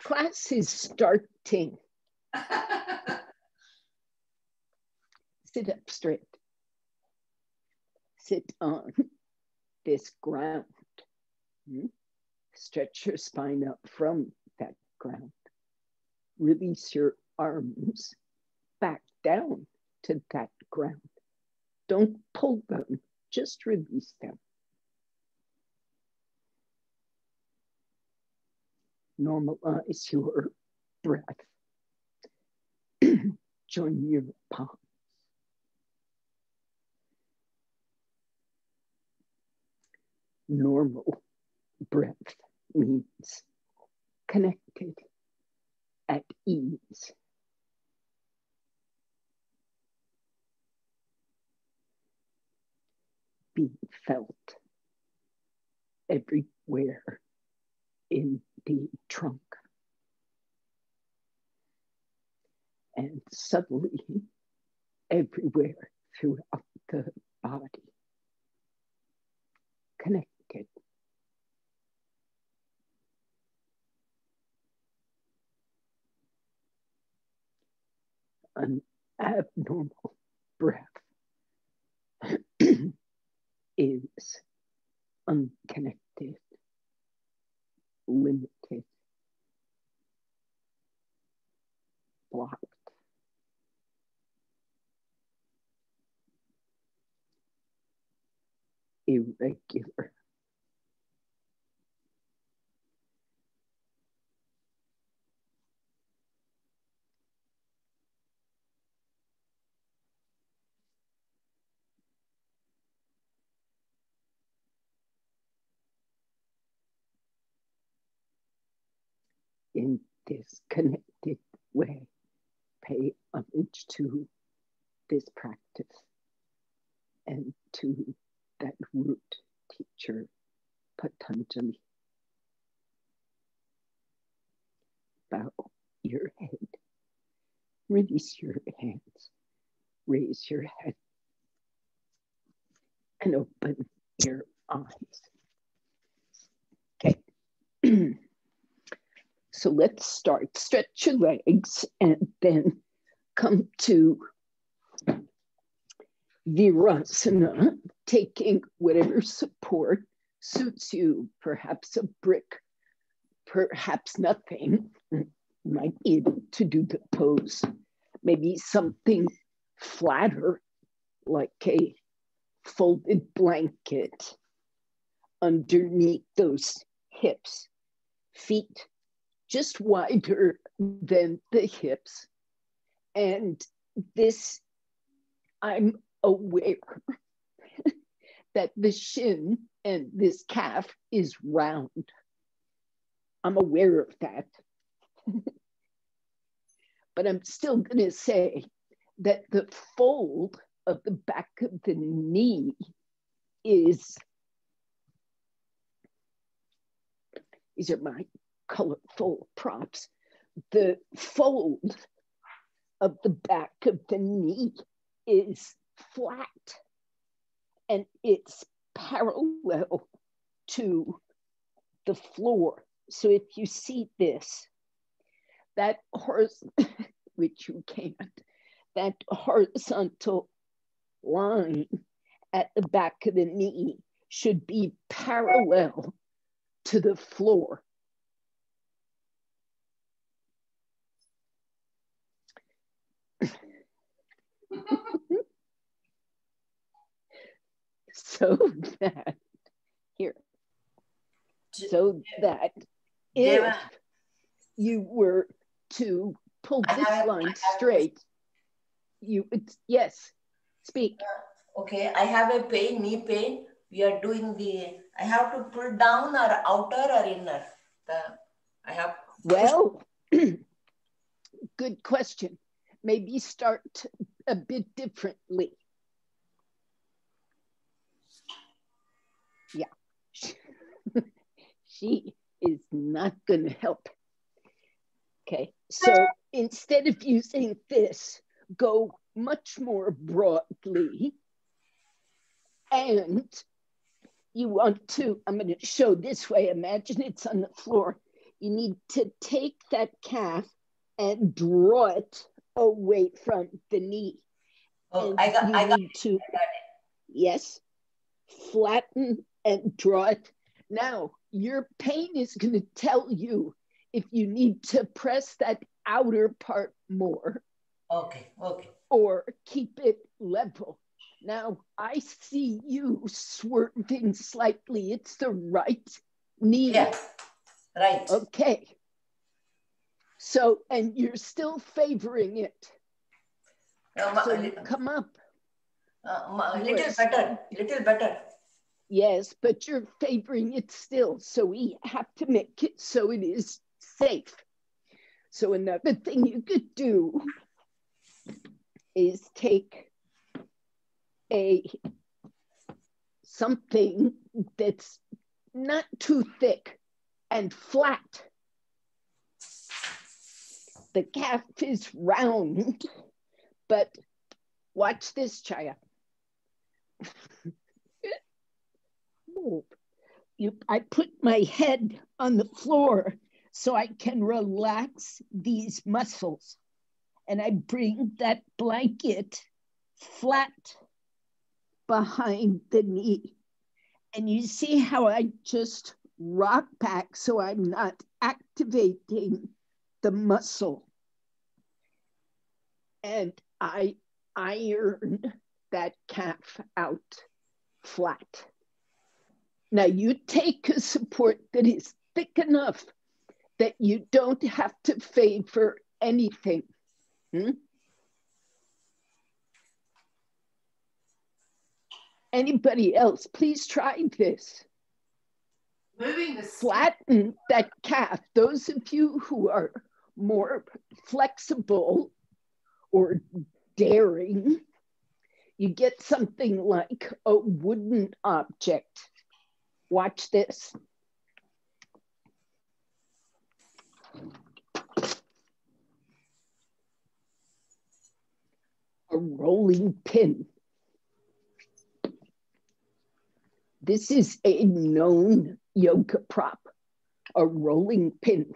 Class is starting. Sit up straight. Sit on this ground. Stretch your spine up from that ground. Release your arms back down to that ground. Don't pull them, just release them. Normalize your breath. Join your palms. Normal breath means connected, at ease. Being felt everywhere in the trunk. And subtly everywhere throughout the body. Connected. An abnormal breath is unconnected, limited, blocked. Irregular. In this connected way, pay homage to this practice and to that root teacher, Patanjali. Bow your head, release your hands, raise your head, and open your eyes. Okay. So let's start. Stretch your legs and then come to Virasana, taking whatever support suits you, perhaps a brick, perhaps nothing. You might be able to do the pose. Maybe something flatter, like a folded blanket underneath those hips. Feet just wider than the hips. And this, I'm aware that the shin and this calf is round. I'm aware of that. But I'm still going to say that the fold of the back of the knee is, these are my colorful props, the fold of the back of the knee is flat and it's parallel to the floor. So if you see this, that horizontal, which you can't, that horizontal line at the back of the knee should be parallel to the floor. So that, here, so that if you were to pull this line straight, you would, yes, speak. Okay, I have a pain, knee pain. We are doing the, I have to pull down or outer or inner? I have. Well, good question. Maybe start a bit differently. Yeah, she is not going to help. Okay, so instead of using this, go much more broadly. And you want to, I'm going to show this way, imagine it's on the floor. You need to take that calf and draw it away from the knee. Oh, And you need to, yes, flatten and draw it. Now, your pain is going to tell you if you need to press that outer part more. Okay, okay. Or keep it level. Now, I see you swerving slightly. It's the right knee. Yeah, right. Okay. So, and you're still favoring it. So you come up. Little better, little better. Yes, but you're favoring it still. So we have to make it so it is safe. So another thing you could do is take something that's not too thick and flat. The calf is round, but watch this, Chaya. I put my head on the floor so I can relax these muscles. And I bring that blanket flat behind the knee. And you see how I just rock back so I'm not activating the muscle. And I iron that calf out flat. Now you take a support that is thick enough that you don't have to favor anything. Anybody else, please try this. Flatten that calf. Those of you who are more flexible or daring, you get something like a wooden object. Watch this. A rolling pin. This is a known yoga prop, a rolling pin.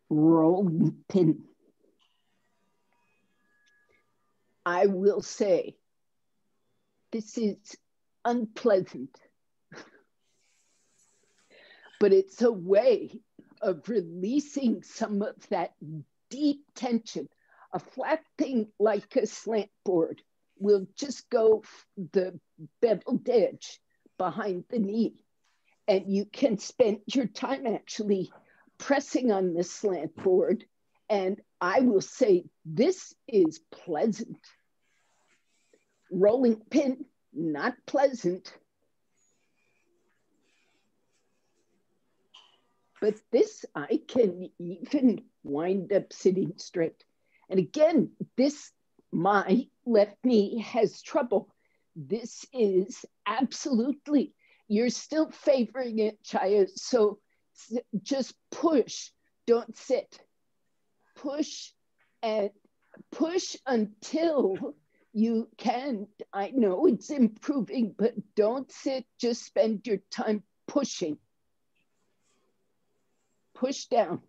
Rolling pin. I will say, this is unpleasant, but it's a way of releasing some of that deep tension. A flat thing like a slant board will just go the beveled edge behind the knee. And you can spend your time actually pressing on the slant board. And I will say, this is pleasant. Rolling pin, not pleasant. But this, I can even wind up sitting straight. And again, my left knee has trouble. This is absolutely, you're still favoring it, Chaya. So just push, don't sit. Push and push until you can. I know it's improving, but don't sit, just spend your time pushing. Push down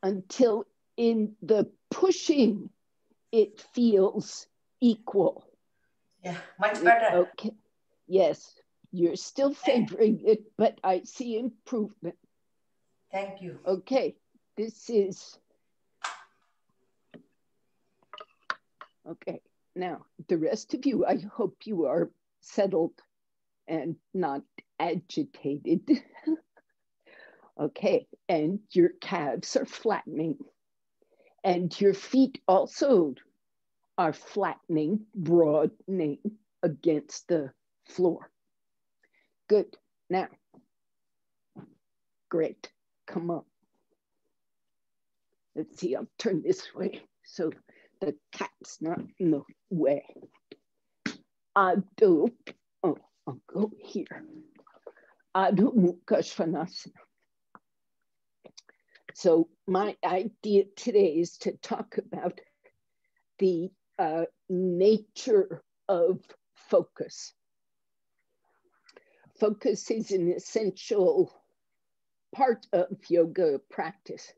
until in the pushing, it feels equal. Yeah, much better. Okay. Yes, you're still favoring it, but I see improvement. Thank you. Okay, this is, okay. Now, the rest of you, I hope you are settled and not agitated. Okay, and your calves are flattening. And your feet also are flattening, broadening against the floor. Good. Now, great. Come on. Let's see, I'll turn this way so the cat's not in the way. I'll go here. Adho Mukha Svanasana. So my idea today is to talk about the nature of focus. focus is an essential part of yoga practice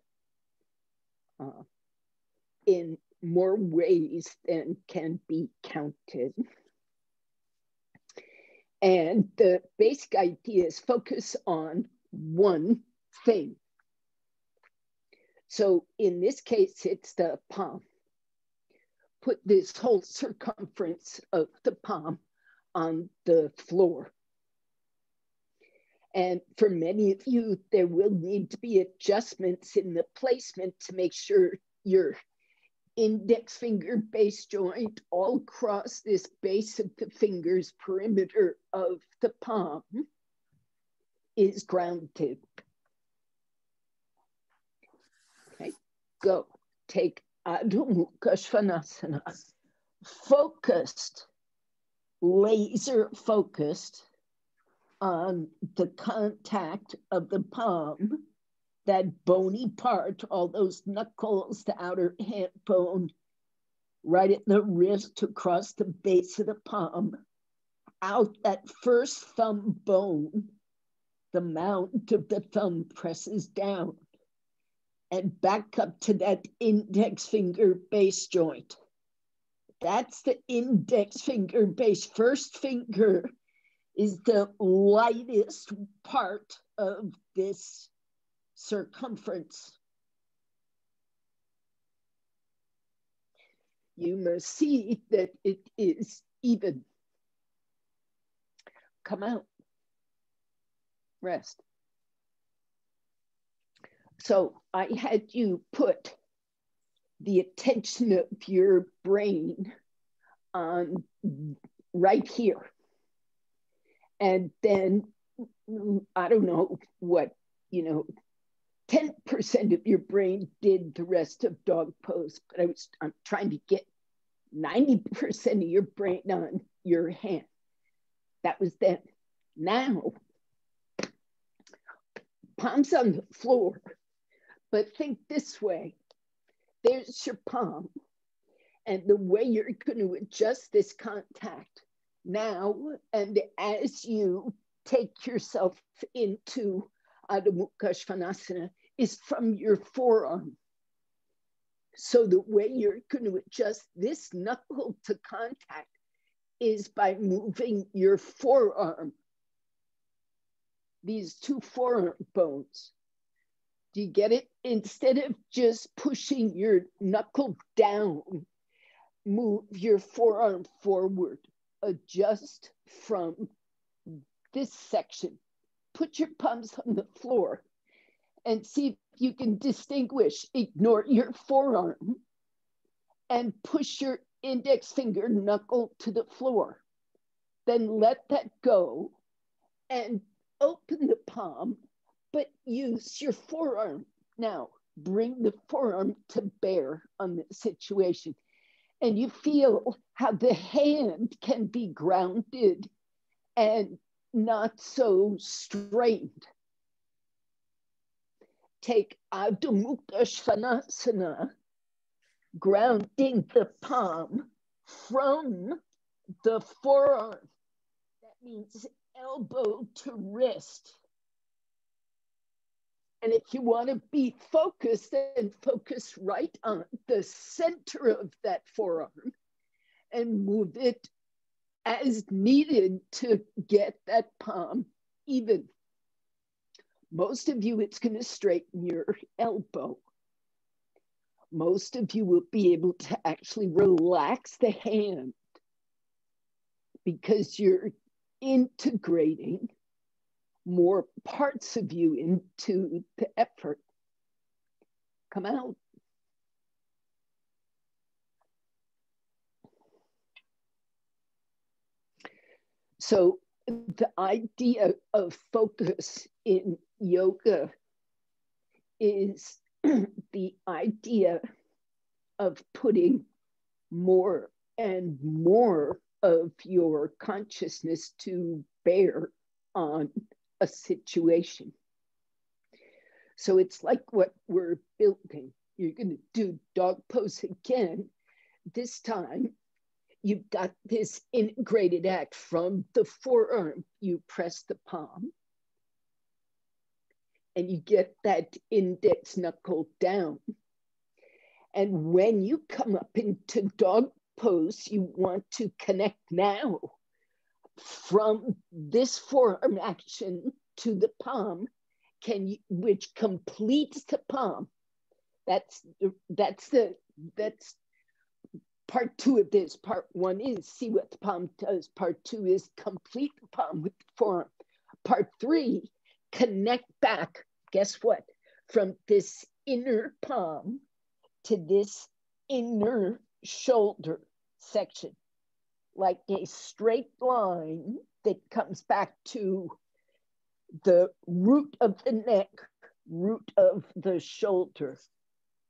in more ways than can be counted. And the basic idea is focus on one thing. So in this case, it's the palm. Put this whole circumference of the palm on the floor. And for many of you, there will need to be adjustments in the placement to make sure your index finger base joint all across this base of the fingers perimeter of the palm is grounded. Okay, go. Take Adho Mukha Svanasana. Focused, laser focused on the contact of the palm, that bony part, all those knuckles, the outer hand bone, right at the wrist across the base of the palm, out that first thumb bone, the mount of the thumb presses down, and back up to that index finger base joint. That's the index finger base. First finger is the lightest part of this circumference. You must see that it is even. Come out. Rest. So I had you put the attention of your brain on right here. And then, I don't know what, 10% of your brain did the rest of dog pose, but I'm trying to get 90% of your brain on your hand. That was then. Now, palms on the floor, but think this way. There's your palm, and the way you're going to adjust this contact now, and as you take yourself into Adho Mukha Svanasana, is from your forearm. So the way you're going to adjust this knuckle to contact is by moving your forearm, these two forearm bones. Do you get it? Instead of just pushing your knuckle down, move your forearm forward. Adjust from this section. Put your palms on the floor and see if you can distinguish. Ignore your forearm and push your index finger knuckle to the floor. Then let that go and open the palm, but use your forearm. Now, bring the forearm to bear on the situation. And you feel how the hand can be grounded and not so strained. Take Adho Mukha Svanasana, grounding the palm from the forearm. That means elbow to wrist. And if you want to be focused, then focus right on the center of that forearm and move it as needed to get that palm even. Most of you, it's going to straighten your elbow. Most of you will be able to actually relax the hand because you're integrating more parts of you into the effort. Come out. So the idea of focus in yoga is the idea of putting more and more of your consciousness to bear on a situation. So it's like what we're building. You're going to do dog pose again. This time, you've got this integrated act from the forearm. You press the palm and you get that index knuckle down. And when you come up into dog pose, you want to connect now from this forearm action to the palm, which completes the palm. That's part two of this. Part one is see what the palm does. Part two is complete the palm with the forearm. Part three, connect back. Guess what? From this inner palm to this inner shoulder section, like a straight line that comes back to the root of the neck, root of the shoulder.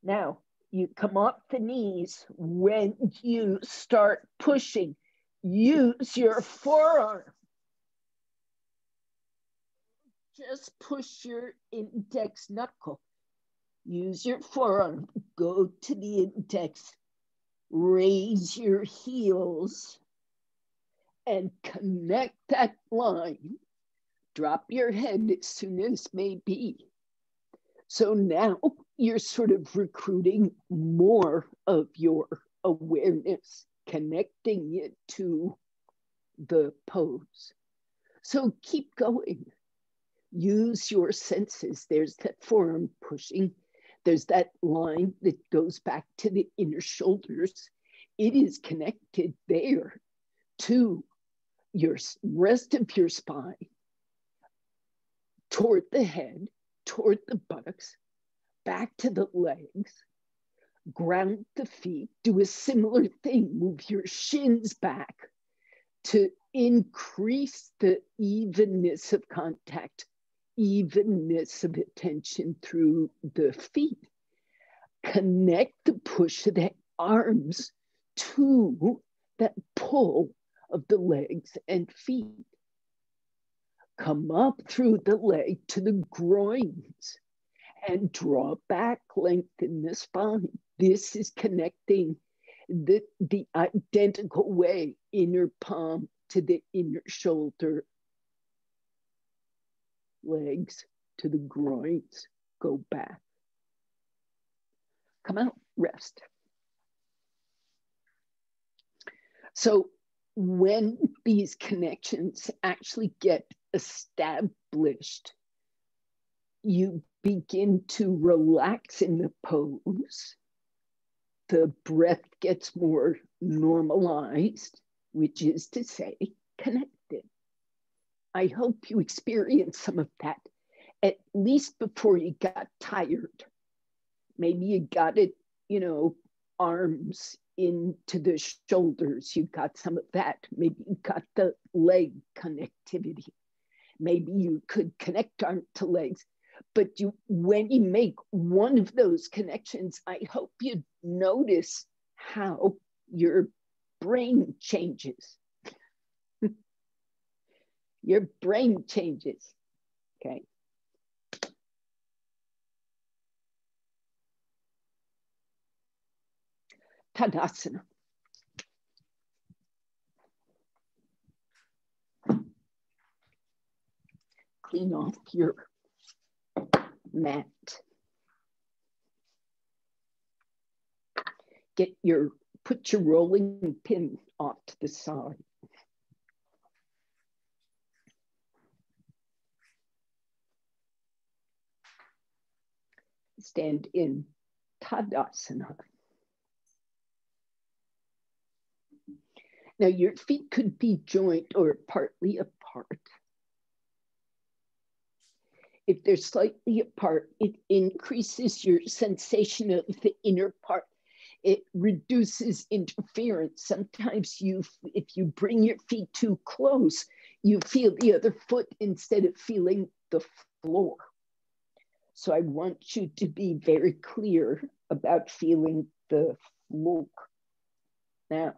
Now, you come off the knees. When you start pushing, use your forearm. Just push your index knuckle. Use your forearm, go to the index, raise your heels, and connect that line. Drop your head as soon as may be. So now you're sort of recruiting more of your awareness, connecting it to the pose. So keep going. Use your senses. There's that forearm pushing. There's that line that goes back to the inner shoulders. It is connected there to your rest of your spine, toward the head, toward the buttocks, back to the legs, ground the feet, do a similar thing, move your shins back to increase the evenness of contact, evenness of attention through the feet. Connect the push of the arms to that pull of the legs and feet. Come up through the leg to the groins and draw back, lengthen the spine. This is connecting the identical way, inner palm to the inner shoulder, legs to the groins, go back. Come out, rest. So when these connections actually get established, you begin to relax in the pose. The breath gets more normalized, which is to say, connected. I hope you experienced some of that, at least before you got tired. Maybe you got it, arms into the shoulders. You got some of that. Maybe you got the leg connectivity. Maybe you could connect arm to legs. But when you make one of those connections, I hope you notice how your brain changes. Your brain changes, okay? Tadasana. Clean off your mat. Put your rolling pin off to the side. Stand in Tadasana. Now your feet could be joint or partly apart. If they're slightly apart, it increases your sensation of the inner part. It reduces interference. Sometimes if you bring your feet too close, you feel the other foot instead of feeling the floor. So I want you to be very clear about feeling the floor. Now,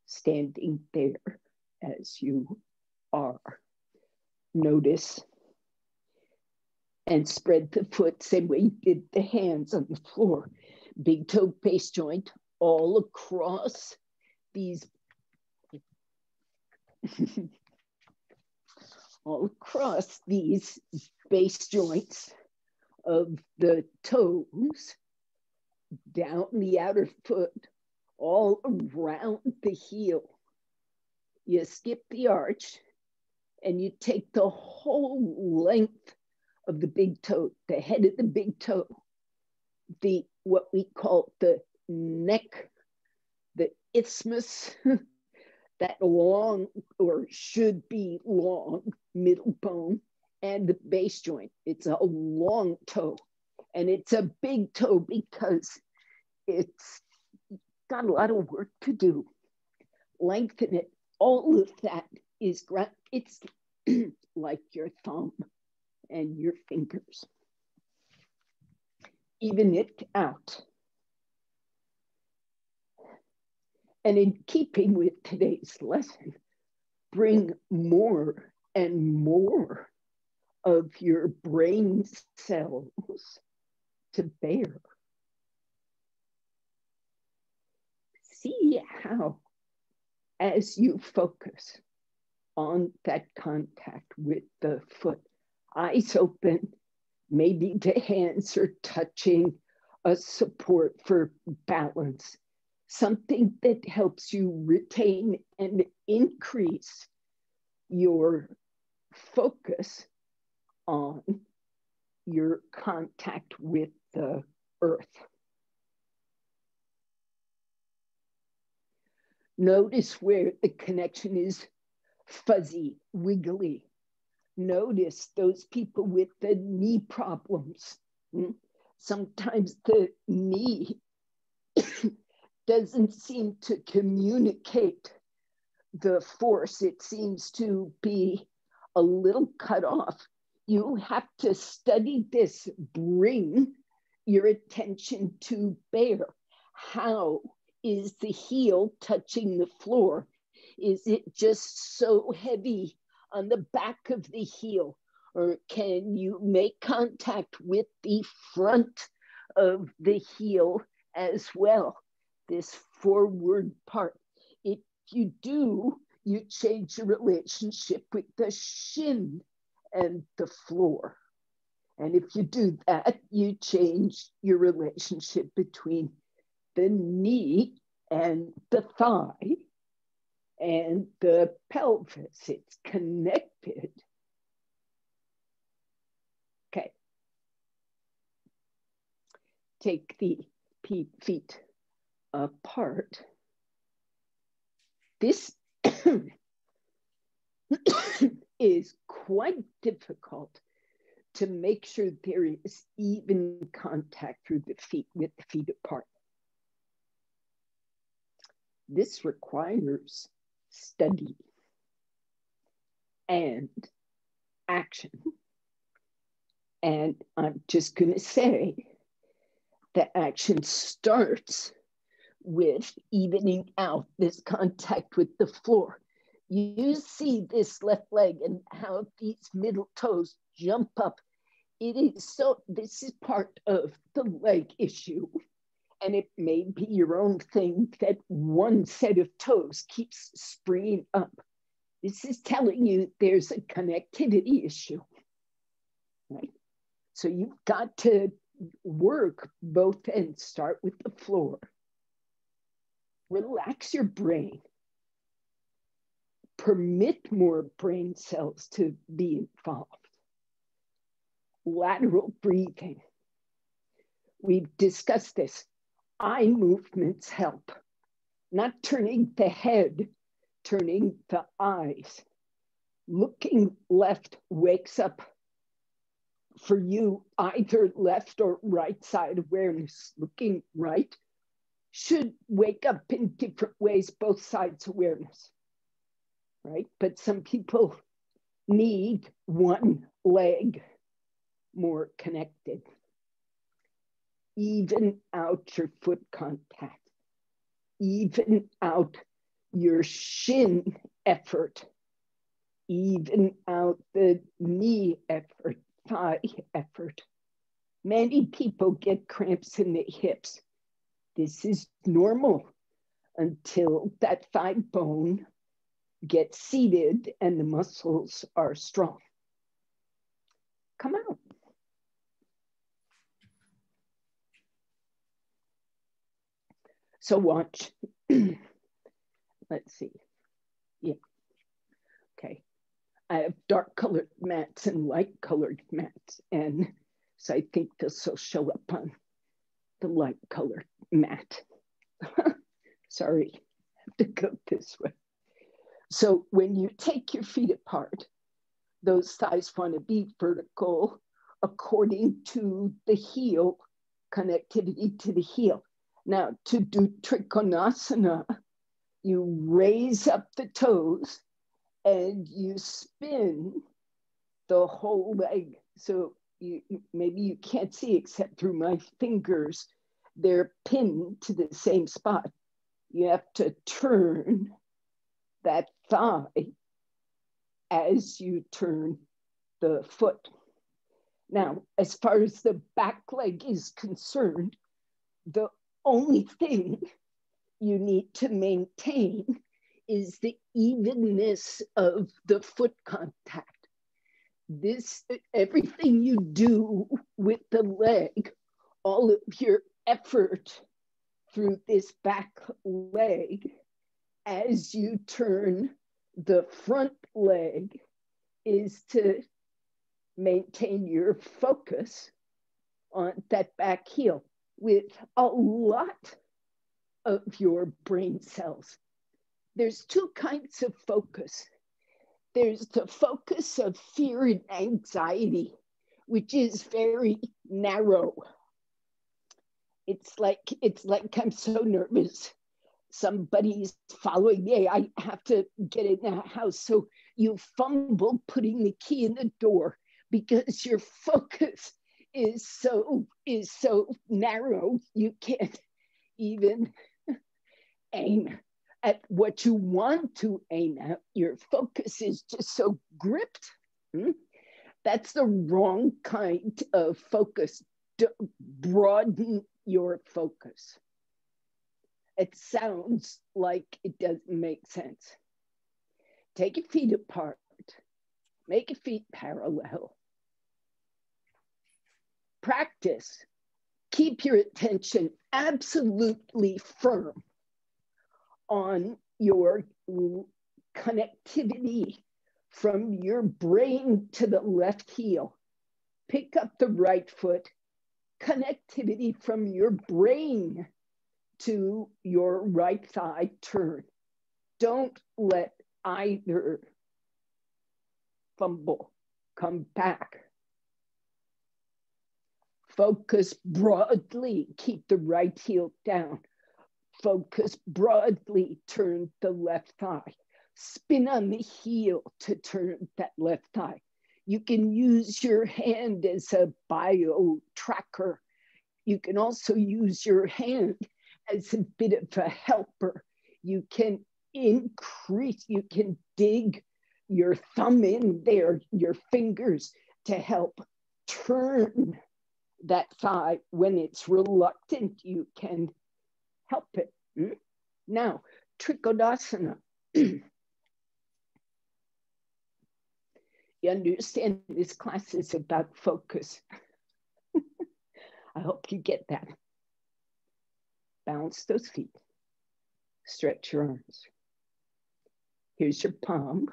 standing there as you are, notice and spread the foot, same way you did the hands on the floor. Big toe base joint all across these All across these base joints of the toes, down the outer foot, all around the heel. You skip the arch and you take the whole length of the big toe, the head of the big toe, the what we call the neck, the isthmus, that long or should be long middle bone, and the base joint. It's a long toe, and it's a big toe because it's got a lot of work to do. Lengthen it. All of that is it's like your thumb and your fingers. Even it out. And in keeping with today's lesson, bring more and more of your brain cells to bear. See how, as you focus on that contact with the foot, eyes open, maybe the hands are touching a support for balance, something that helps you retain and increase your focus on your contact with the earth. Notice where the connection is fuzzy, wiggly. Notice those people with the knee problems. Sometimes the knee doesn't seem to communicate the force. It seems to be a little cut off. You have to study this, bring your attention to bear. How is the heel touching the floor? Is it just so heavy on the back of the heel? Or can you make contact with the front of the heel as well? This forward part. If you do, you change your relationship with the shin and the floor. And if you do that, you change your relationship between the knee and the thigh and the pelvis. It's connected. Okay. Take the feet apart. This is quite difficult to make sure there is even contact through the feet with the feet apart. This requires study and action. And I'm just going to say the action starts with evening out this contact with the floor. You see this left leg and how these middle toes jump up. It is so, this is part of the leg issue. And it may be your own thing that one set of toes keeps springing up. This is telling you there's a connectivity issue, right? So you've got to work both ends. Start with the floor. Relax your brain. Permit more brain cells to be involved. Lateral breathing. We've discussed this. Eye movements help. Not turning the head, turning the eyes. Looking left wakes up for you either left or right side awareness. Looking right should wake up in different ways, both sides awareness, right? But some people need one leg more connected. Even out your foot contact. Even out your shin effort. Even out the knee effort, thigh effort. Many people get cramps in the hips. This is normal until that thigh bone get seated and the muscles are strong. Come out. So watch. Let's see. Yeah. Okay. I have dark colored mats and light colored mats. And so I think this will show up on the light colored mat. Sorry, I have to go this way. So when you take your feet apart, those thighs want to be vertical according to the heel, connectivity to the heel. Now, to do Trikonasana, you raise up the toes and you spin the whole leg. So maybe you can't see except through my fingers. They're pinned to the same spot. You have to turn that thigh as you turn the foot. Now, as far as the back leg is concerned, the only thing you need to maintain is the evenness of the foot contact. Everything you do with the leg, all of your effort through this back leg, as you turn the front leg, is to maintain your focus on that back heel with a lot of your brain cells. There's two kinds of focus. There's the focus of fear and anxiety, which is very narrow. It's like I'm so nervous. Somebody's following me. I have to get in the house. So you fumble putting the key in the door because your focus is so narrow. You can't even aim at what you want to aim at. Your focus is just so gripped. That's the wrong kind of focus. Broaden your focus. It sounds like it doesn't make sense. Take your feet apart. Make your feet parallel. Practice. Keep your attention absolutely firm on your connectivity from your brain to the left heel. Pick up the right foot. Connectivity from your brain to your right thigh turn. Don't let either fumble. Come back. Focus broadly. Keep the right heel down. Focus broadly. Turn the left thigh. Spin on the heel to turn that left thigh. You can use your hand as a bio tracker. You can also use your hand as a bit of a helper. You can increase, you can dig your thumb in there, your fingers, to help turn that thigh. When it's reluctant, you can help it. Now, Trikonasana. You understand this class is about focus. I hope you get that. Balance those feet. Stretch your arms. Here's your palm.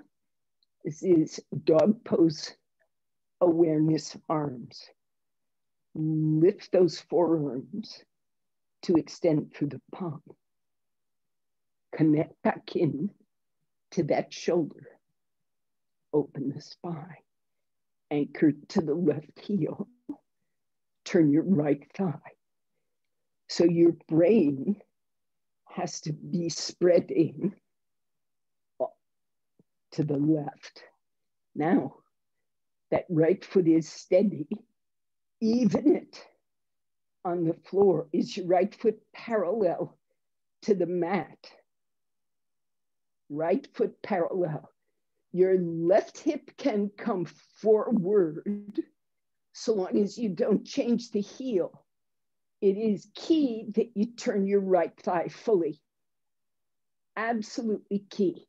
This is dog pose awareness arms. Lift those forearms to extend through the palm. Connect back in to that shoulder. Open the spine. Anchor to the left heel. Turn your right thigh. So your brain has to be spreading to the left. Now, that right foot is steady. Even it on the floor. Is your right foot parallel to the mat? Right foot parallel. Your left hip can come forward so long as you don't change the heel. It is key that you turn your right thigh fully. Absolutely key.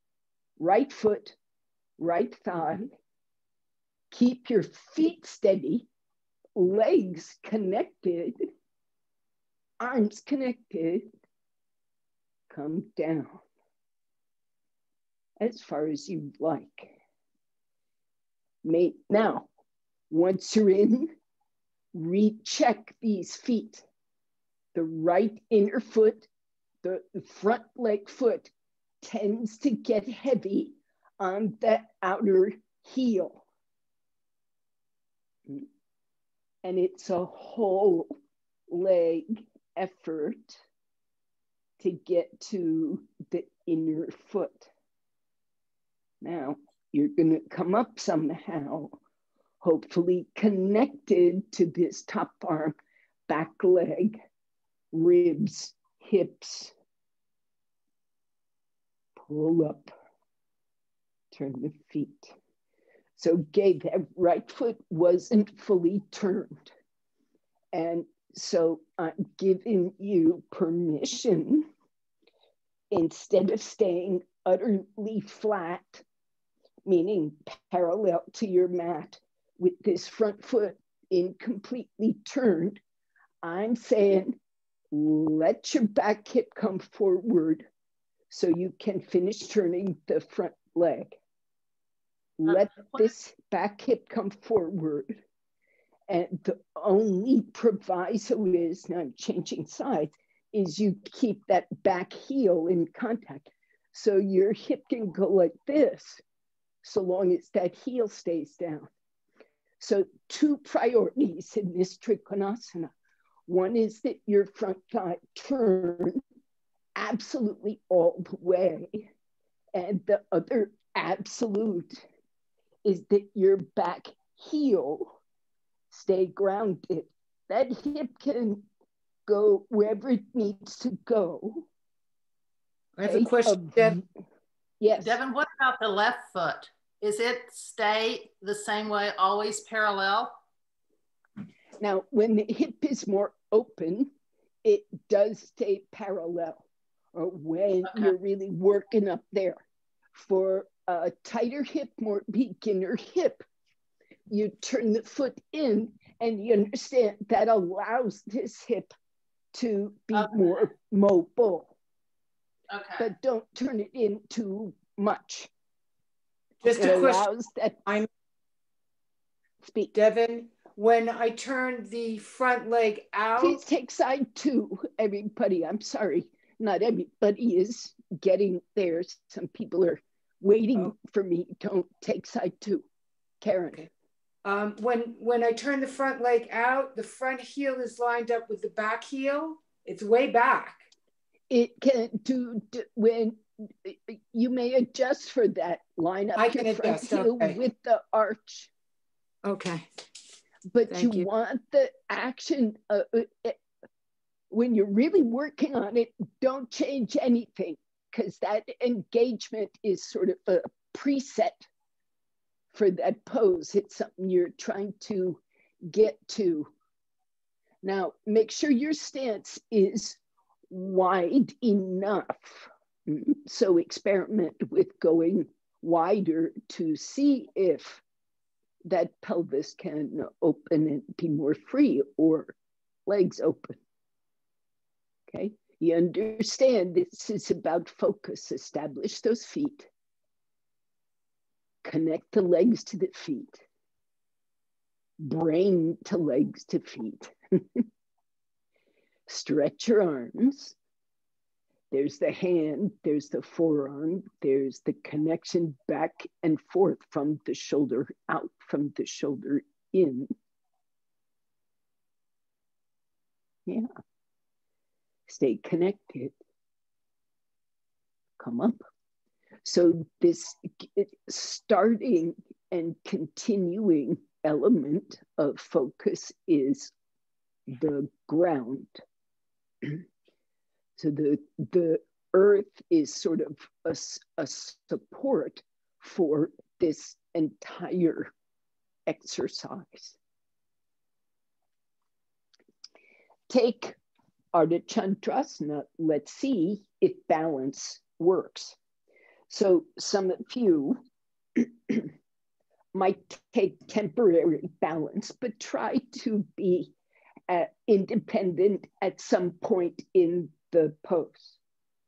right foot, right thigh. Keep your feet steady, legs connected, arms connected. Come down as far as you'd like. Now, once you're in, recheck these feet. The right inner foot, the front leg foot tends to get heavy on the outer heel. And it's a whole leg effort to get to the inner foot. Now, you're going to come up somehow, hopefully connected to this top arm, back leg, ribs, hips. Pull up, turn the feet. So Gabe, that right foot wasn't fully turned. And so I'm giving you permission, instead of staying utterly flat, meaning parallel to your mat with this front foot incompletely turned, I'm saying, let your back hip come forward so you can finish turning the front leg. Let this back hip come forward. And the only proviso is, now I'm changing sides, is you keep that back heel in contact. So your hip can go like this, so long as that heel stays down. So 2 priorities in this Trikonasana. One is that your front thigh turn absolutely all the way. And the other absolute is that your back heel stay grounded. That hip can go wherever it needs to go. I have a question, Dev. Yes. Devon, what about the left foot? Is it stay the same way, always parallel? Now, when the hip is more open, it does stay parallel, or when you're really working up there. For a tighter hip, more beginner hip, you turn the foot in, and you understand that allows this hip to be more mobile. Okay. But don't turn it in too much. Just a question. I'm speak. Devon, when I turn the front leg out. Please take side 2, everybody. I'm sorry. Not everybody is getting there. Some people are waiting for me. Don't take side 2. Karen. Okay. When I turn the front leg out, the front heel is lined up with the back heel. It's way back. It can do when you may adjust for that. Line up your front heel with the arch. Okay. But you want the action. When you're really working on it, don't change anything, because that engagement is sort of a preset for that pose. It's something you're trying to get to. Now, make sure your stance is wide enough. So experiment with going wider to see if that pelvis can open and be more free, or legs open. Okay, you understand this is about focus. Establish those feet. Connect the legs to the feet. Brain to legs to feet. Stretch your arms. There's the hand, there's the forearm, there's the connection back and forth from the shoulder out, from the shoulder in. Yeah. Stay connected. Come up. So this starting and continuing element of focus is the ground. So the earth is sort of a support for this entire exercise. Take Ardha Chandrasana. Let's see if balance works. So some of you might take temporary balance, but try to be independent at some point in the pose.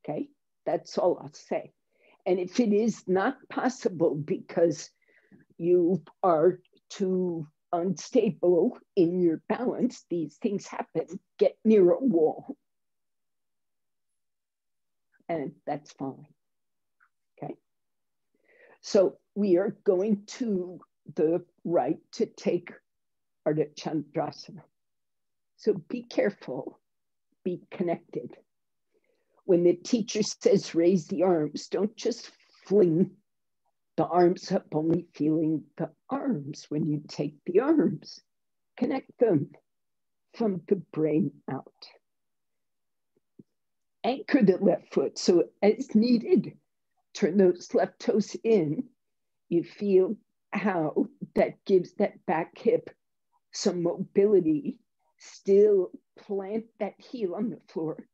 Okay, that's all I'll say. And if it is not possible because you are too unstable in your balance, these things happen, get near a wall. And that's fine. Okay. So we are going to the right to take Ardha Chandrasana. So be careful, be connected. When the teacher says raise the arms, don't just fling the arms up, only feeling the arms. When you take the arms, connect them from the brain out. Anchor the left foot, so as needed, turn those left toes in. You feel how that gives that back hip some mobility. Still plant that heel on the floor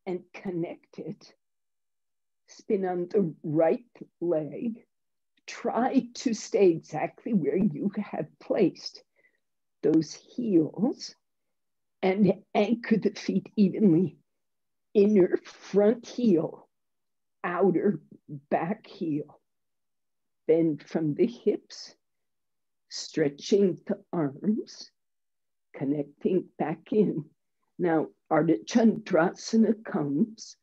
and connect it. Spin on the right leg. Try to stay exactly where you have placed those heels and anchor the feet evenly. Inner front heel, outer back heel. Bend from the hips, stretching the arms, connecting back in. Now, Ardha Chandrasana comes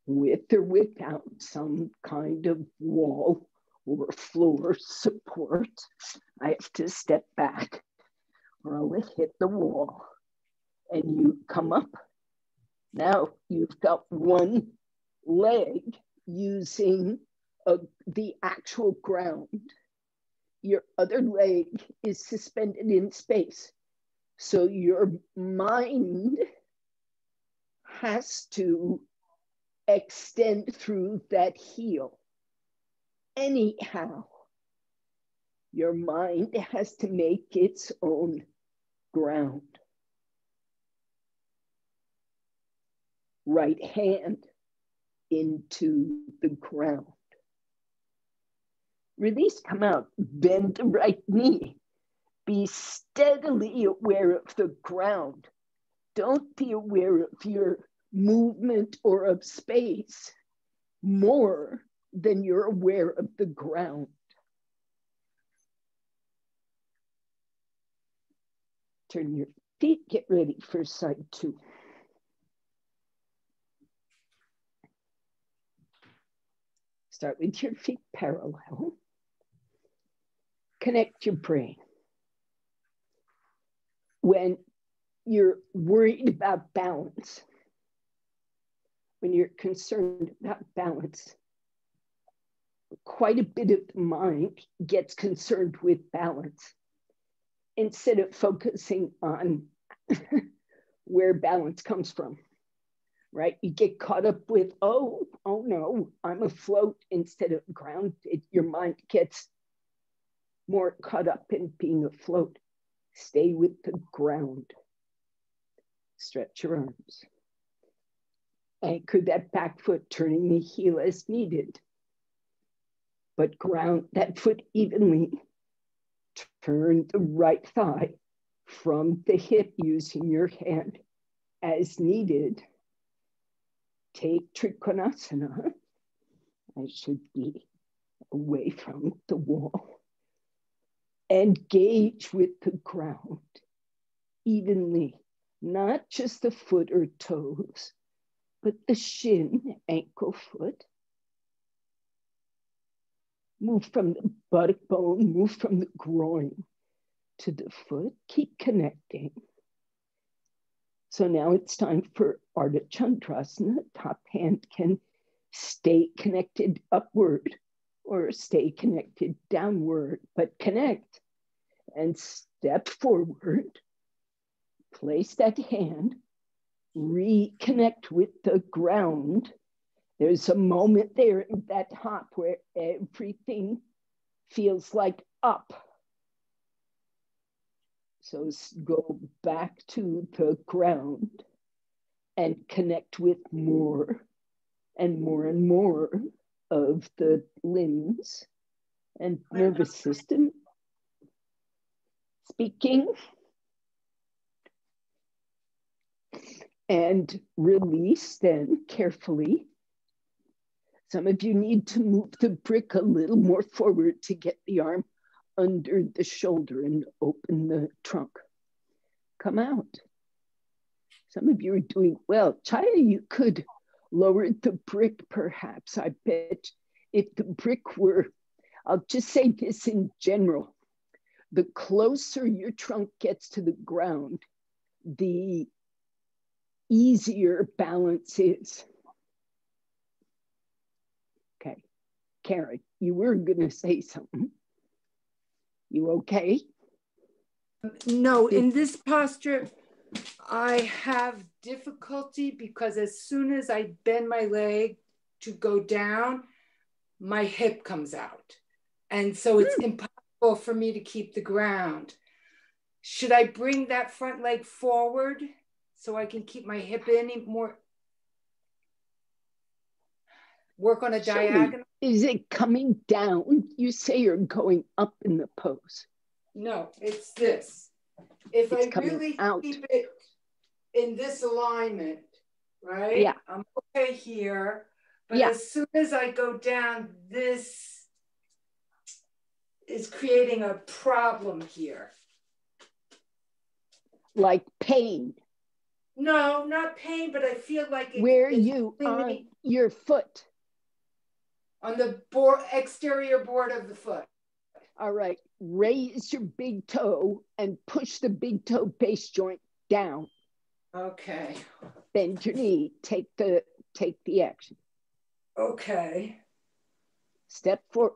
with or without some kind of wall or floor support. I have to step back or I'll hit the wall. And you come up. Now you've got one leg using the actual ground. Your other leg is suspended in space. So your mind has to extend through that heel. Anyhow, your mind has to make its own ground. Right hand into the ground. Release, come out, bend the right knee. Be steadily aware of the ground. Don't be aware of your movement or of space more than you're aware of the ground. Turn your feet, get ready for side two. Start with your feet parallel. Connect your brain. When you're worried about balance, when you're concerned about balance, quite a bit of the mind gets concerned with balance instead of focusing on where balance comes from, right? You get caught up with, oh no, I'm afloat instead of grounded. Your mind gets more caught up in being afloat. Stay with the ground. Stretch your arms. Anchor that back foot, turning the heel as needed. But ground that foot evenly. Turn the right thigh from the hip using your hand as needed. Take Trikonasana. I should be away from the wall. Engage with the ground evenly, not just the foot or toes, but the shin, ankle, foot. Move from the buttock bone, move from the groin to the foot. Keep connecting. So now it's time for Ardha Chandrasana. Top hand can stay connected upward or stay connected downward, but connect and step forward. Place that hand, reconnect with the ground. There's a moment there in that hop where everything feels like up. So go back to the ground and connect with more and more and more of the limbs and nervous system. Speaking and release then carefully. Some of you need to move the brick a little more forward to get the arm under the shoulder and open the trunk. Come out. Some of you are doing well. Chaya, you could lower the brick perhaps. I bet if the brick were, I'll just say this in general, the closer your trunk gets to the ground, the easier balance is. Okay, Karen, you were gonna say something. You okay? No, in this posture, I have difficulty because as soon as I bend my leg to go down, my hip comes out. And so it's impossible for me to keep the ground. Should I bring that front leg forward so I can keep my hip in more? Work on a diagonal? Is it coming down? You say you're going up in the pose. No, it's this. If I really keep it in this alignment, right? Yeah. I'm okay here. But as soon as I go down, this is creating a problem here. Like pain? No, not pain, but I feel like where you on your foot? On the exterior board of the foot. All right, raise your big toe and push the big toe base joint down. Okay. Bend your knee, take the action. Okay.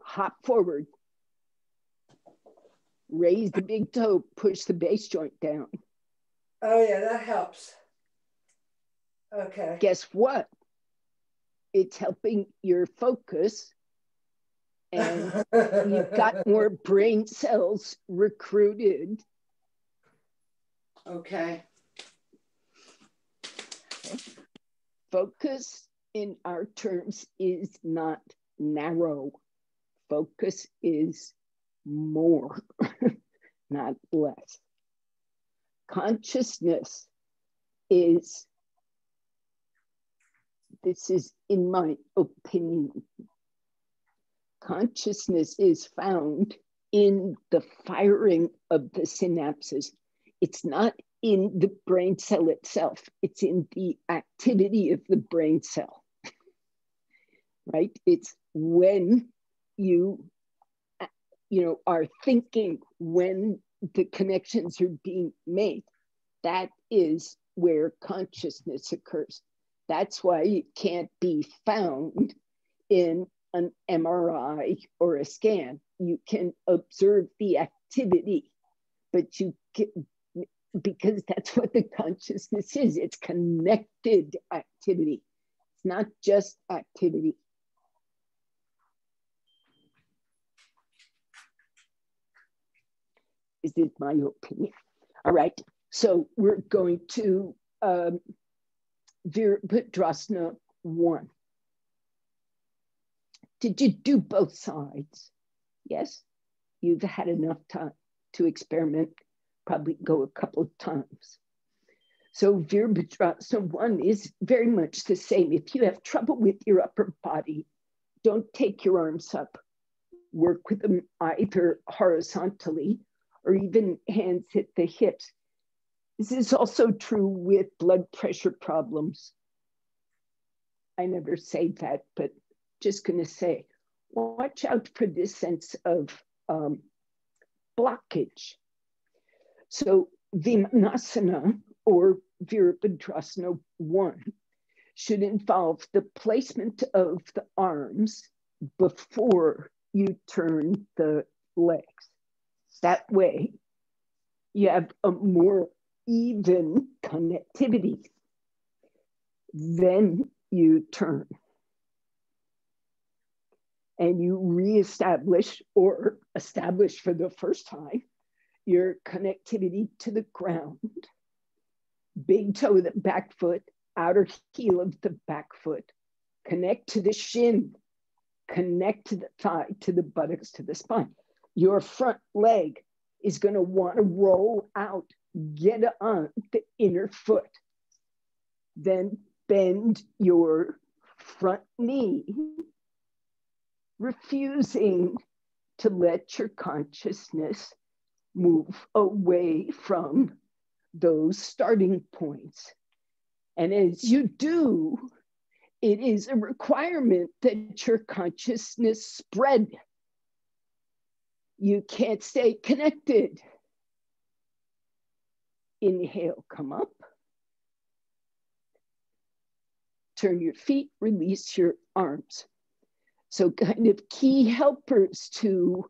Hop forward. Raise the big toe, push the base joint down. Oh yeah, that helps. Okay. Guess what? It's helping your focus, and you've got more brain cells recruited. Okay. Focus in our terms is not narrow. Focus is more, not less. Consciousness is, this is in my opinion, consciousness is found in the firing of the synapses. It's not in the brain cell itself. It's in the activity of the brain cell, right? It's when you are thinking, when the connections are being made. That is where consciousness occurs. That's why it can't be found in an MRI or a scan. You can observe the activity, but you can, because that's what the consciousness is. It's connected activity. It's not just activity. This is my opinion. All right, so we're going to Virabhadrasana 1. Did you do both sides? Yes, you've had enough time to experiment, probably go a couple of times. So Virabhadrasana 1 is very much the same. If you have trouble with your upper body, don't take your arms up. Work with them either horizontally or even hands at the hips. This is also true with blood pressure problems. I never say that, but just gonna say, watch out for this sense of blockage. So Vimanasana or Virabhadrasana 1 should involve the placement of the arms before you turn the legs. That way, you have a more even connectivity. Then you turn. And you reestablish or establish for the first time your connectivity to the ground. Big toe of the back foot, outer heel of the back foot. Connect to the shin. Connect to the thigh, to the buttocks, to the spine. Your front leg is going to want to roll out, get on the inner foot. Then bend your front knee, refusing to let your consciousness move away from those starting points. And as you do, it is a requirement that your consciousness spread. You can't stay connected. Inhale, come up. Turn your feet, release your arms. So kind of key helpers to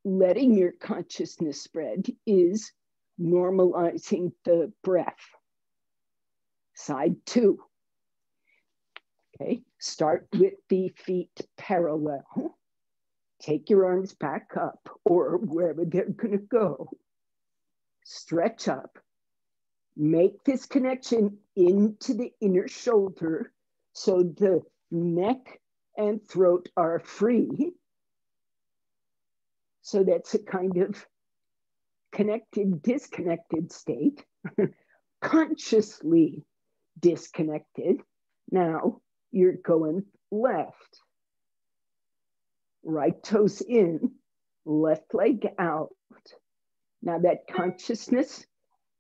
letting your consciousness spread is normalizing the breath. Side 2. Okay, start with the feet parallel. Take your arms back up or wherever they're going to go. Stretch up. Make this connection into the inner shoulder so the neck and throat are free. So that's a kind of connected, disconnected state. Consciously disconnected. Now you're going left. Right toes in, left leg out. Now that consciousness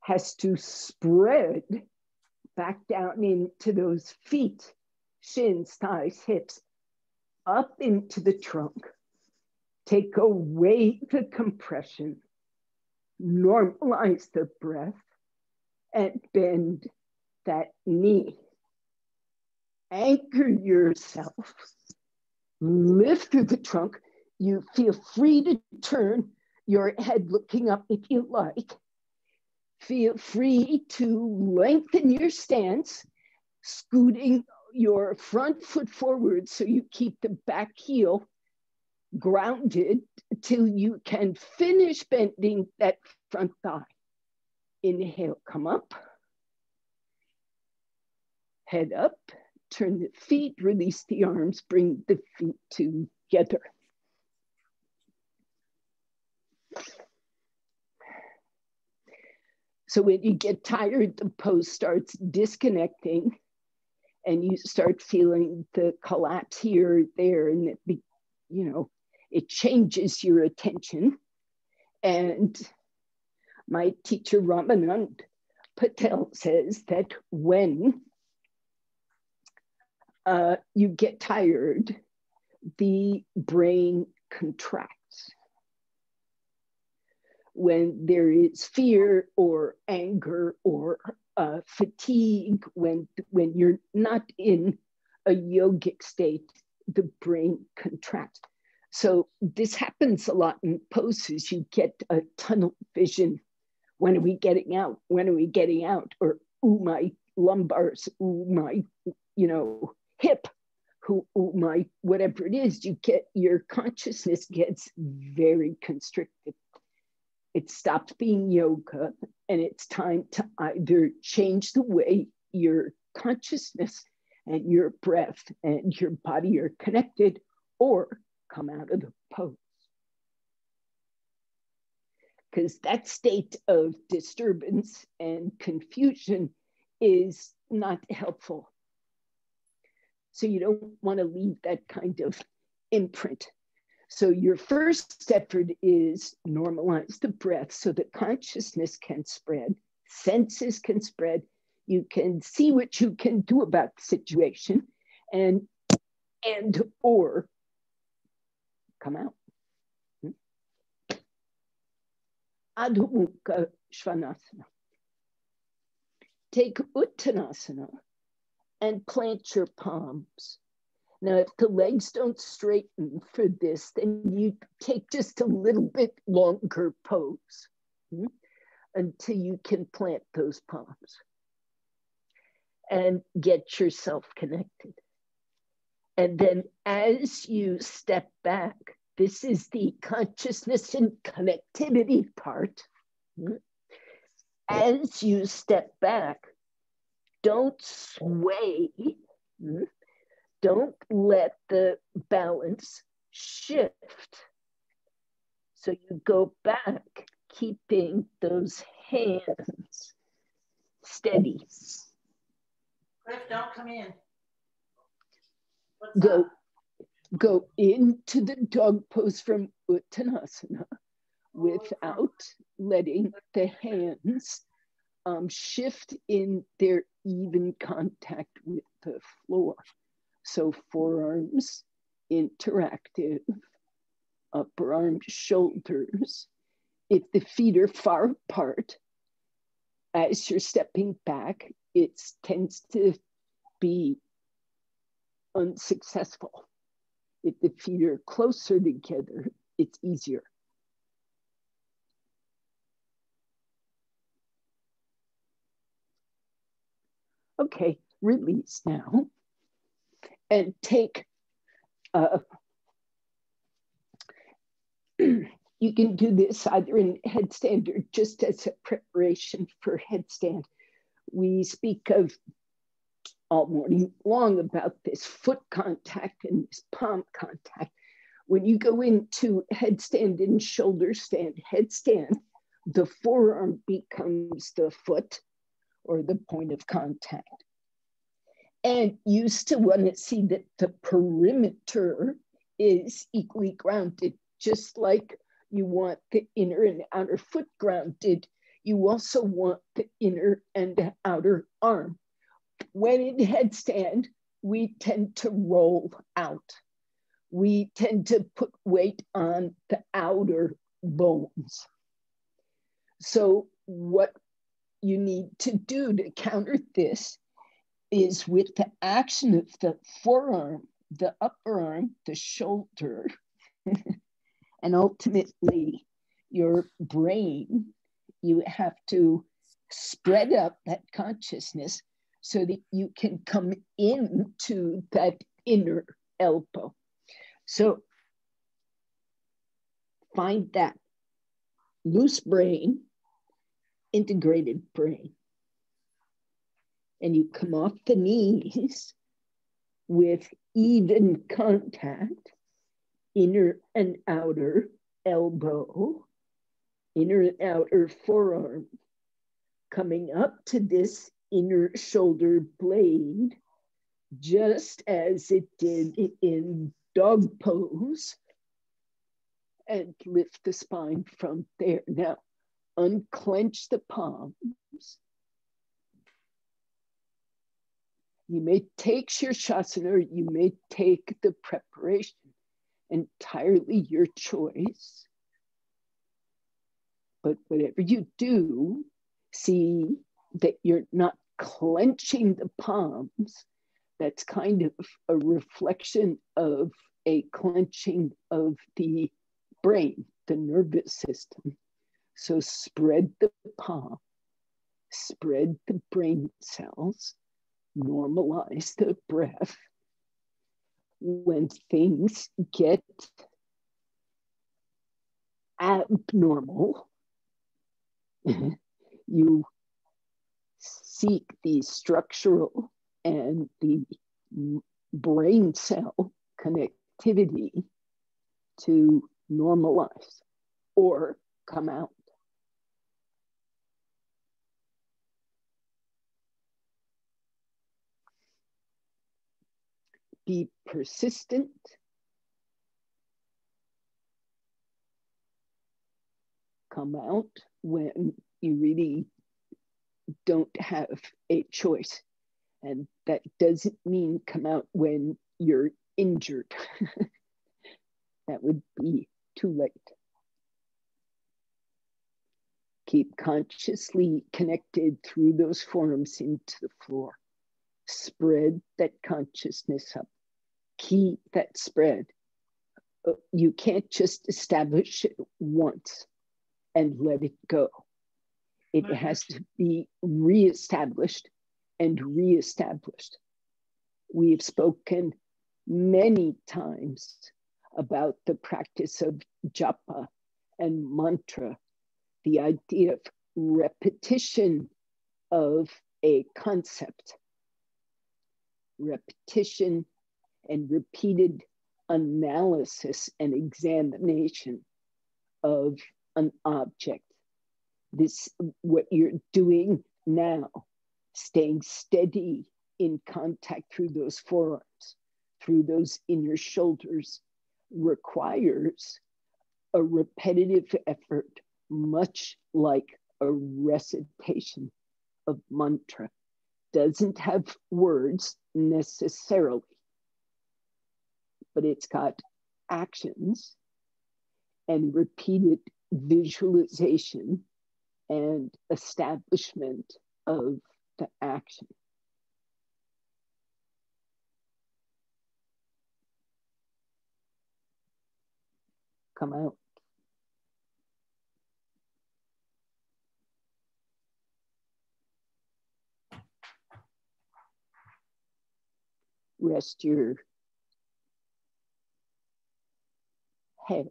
has to spread back down into those feet, shins, thighs, hips, up into the trunk. Take away the compression, normalize the breath, and bend that knee. Anchor yourself, lift through the trunk. You feel free to turn your head looking up if you like. Feel free to lengthen your stance, scooting your front foot forward so you keep the back heel grounded till you can finish bending that front thigh. Inhale, come up. Head up, turn the feet, release the arms, bring the feet together. So when you get tired, the pose starts disconnecting and you start feeling the collapse here, there, and it changes your attention. And my teacher, Ramanand Patel, says that when you get tired, the brain contracts. When there is fear or anger or fatigue, when you're not in a yogic state, the brain contracts. So this happens a lot in poses. You get a tunnel vision. When are we getting out? When are we getting out? Or, ooh, my lumbars, ooh, my, hip, ooh, my, whatever it is, your consciousness gets very constricted. It stops being yoga, and it's time to either change the way your consciousness and your breath and your body are connected, or come out of the pose. Because that state of disturbance and confusion is not helpful. So you don't want to leave that kind of imprint. So your first effort is normalize the breath so that consciousness can spread, senses can spread, you can see what you can do about the situation and or come out. Adho Mukha Svanasana. Take Uttanasana and plant your palms. Now, if the legs don't straighten for this, then you take just a little bit longer pose until you can plant those palms and get yourself connected. And then as you step back, this is the consciousness and connectivity part. As you step back, don't sway. don't let the balance shift. So you go back, keeping those hands steady. Cliff, don't come in. Go into the dog pose from Uttanasana without letting the hands shift in their even contact with the floor. So forearms interactive, upper arms, shoulders. If the feet are far apart, as you're stepping back, it tends to be unsuccessful. If the feet are closer together, it's easier. Okay, release now. And take, you can do this either in headstand or just as a preparation for headstand. We speak of all morning long about this foot contact and this palm contact. When you go into headstand and shoulder stand, headstand, the forearm becomes the foot or the point of contact. And you still want to see that the perimeter is equally grounded, just like you want the inner and outer foot grounded. You also want the inner and outer arm. When in headstand, we tend to roll out. We tend to put weight on the outer bones. So what you need to do to counter this is with the action of the forearm, the upper arm, the shoulder, and ultimately your brain, you have to spread up that consciousness so that you can come into that inner elbow. So find that loose brain, integrated brain. And you come off the knees with even contact, inner and outer elbow, inner and outer forearm, coming up to this inner shoulder blade, just as it did in dog pose, and lift the spine from there. Now, unclench the palms. You may take Shirshasana, or you may take the preparation, entirely your choice. But whatever you do, see that you're not clenching the palms. That's kind of a reflection of a clenching of the brain, the nervous system. So spread the palm, spread the brain cells, normalize the breath. When things get abnormal, you seek the structural and the brain cell connectivity to normalize or come out. Be persistent. Come out when you really don't have a choice. And that doesn't mean come out when you're injured. That would be too late. Keep consciously connected through those forms into the floor. Spread that consciousness up. Keep that spread. You can't just establish it once and let it go. It has to be reestablished and reestablished. We have spoken many times about the practice of japa and mantra, the idea of repetition of a concept. Repetition and repeated analysis and examination of an object. This, what you're doing now, staying steady in contact through those forearms, through those inner shoulders, requires a repetitive effort, much like a recitation of mantra. Doesn't have words necessarily, but it's got actions and repeated visualization and establishment of the action. Come out. Rest your head,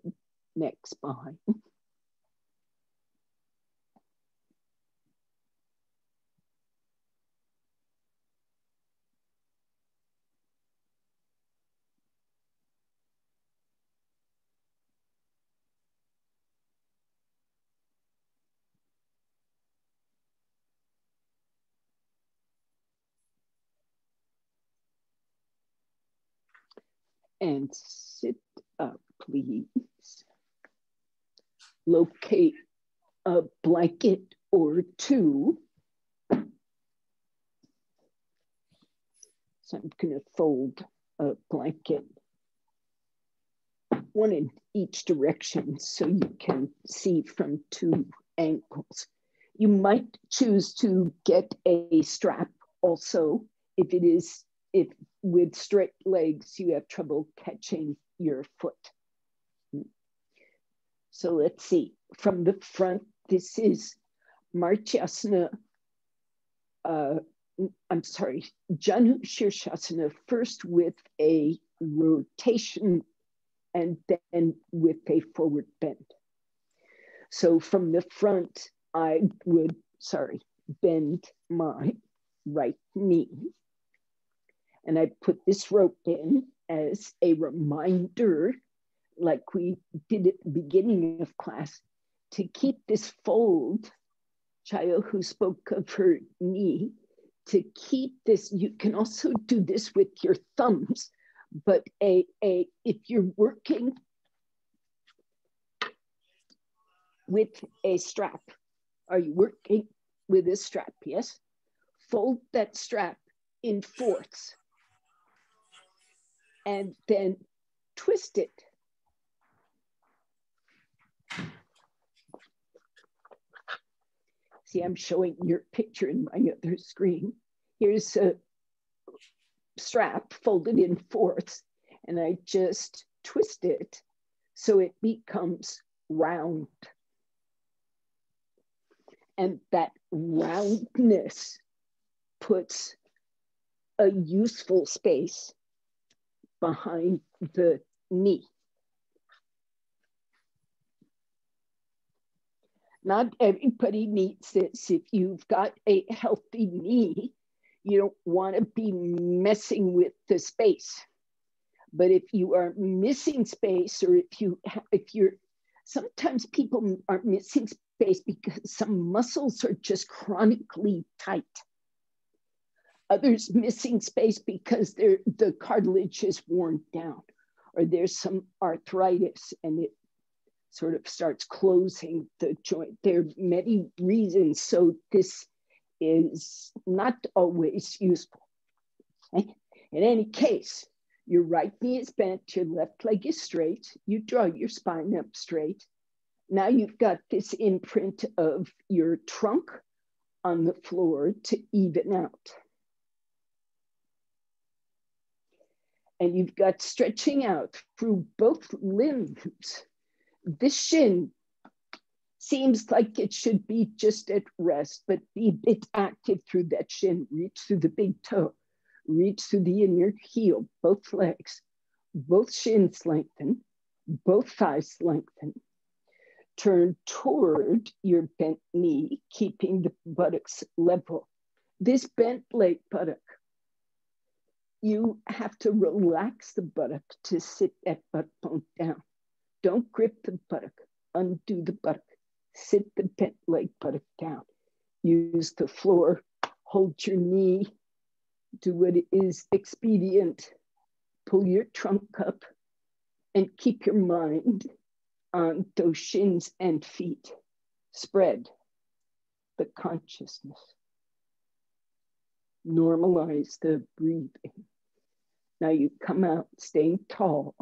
neck, spine. And sit up, please. Locate a blanket or two. So I'm going to fold a blanket, one in each direction, so you can see from two angles. You might choose to get a strap also if with straight legs you have trouble catching your foot. So let's see, from the front, this is Martyasana, Janu Shirshasana, first with a rotation and then with a forward bend. So from the front, I would, bend my right knee. And I put this rope in as a reminder, like we did at the beginning of class, to keep this fold. Chayo, who spoke of her knee, to keep this. You can also do this with your thumbs, but if you're working with a strap, are you working with a strap? Yes. Fold that strap in fourths and then twist it. See, I'm showing your picture in my other screen. Here's a strap folded in fourths, and I just twist it so it becomes round. And that roundness puts a useful space behind the knee. Not everybody needs this. If you've got a healthy knee, you don't want to be messing with the space. But if you are missing space, or if you're, sometimes people are missing space because some muscles are just chronically tight. Others missing space because the cartilage is worn down, or there's some arthritis and it sort of starts closing the joint. There are many reasons, so this is not always useful. Okay? In any case, your right knee is bent, your left leg is straight, you draw your spine up straight. Now you've got this imprint of your trunk on the floor to even out. And you've got stretching out through both limbs. This shin seems like it should be just at rest, but be a bit active through that shin. Reach through the big toe, reach through the inner heel, both legs, both shins lengthen, both thighs lengthen. Turn toward your bent knee, keeping the buttocks level. This bent leg buttock you have to relax the buttock to sit that butt bone down. Don't grip the buttock, undo the buttock, sit the bent leg buttock down. Use the floor, hold your knee, do what is expedient. Pull your trunk up and keep your mind on those shins and feet. Spread the consciousness. Normalize the breathing. Now you come out staying tall.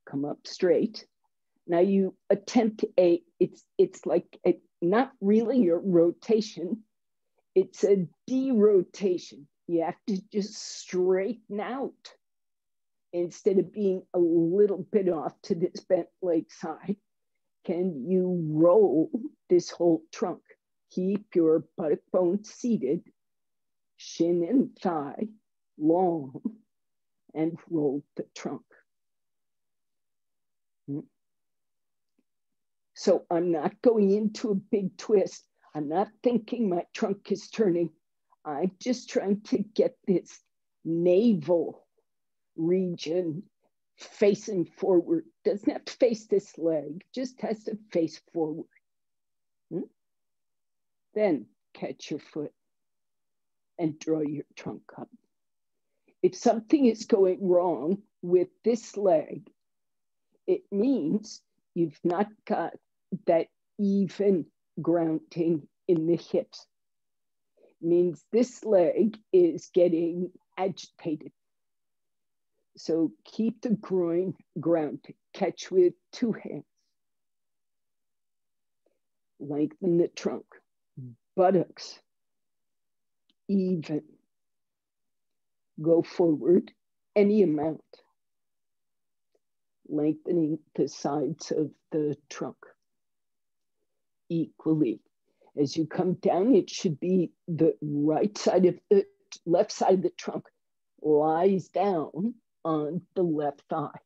Come up straight. Now you attempt it's like not really a rotation. It's a derotation. You have to just straighten out instead of being a little bit off to this bent leg side. Can you roll this whole trunk? Keep your buttock bone seated, shin and thigh long, and roll the trunk. So I'm not going into a big twist. I'm not thinking my trunk is turning. I'm just trying to get this navel region facing forward. Doesn't have to face this leg, just has to face forward. Then catch your foot and draw your trunk up. If something is going wrong with this leg, it means you've not got that even grounding in the hips. It means this leg is getting agitated. So keep the groin grounded. Catch with two hands. Lengthen the trunk. Buttocks even. Go forward any amount. Lengthening the sides of the trunk equally. As you come down, it should be the right side of the left side of the trunk lies down on the left thigh.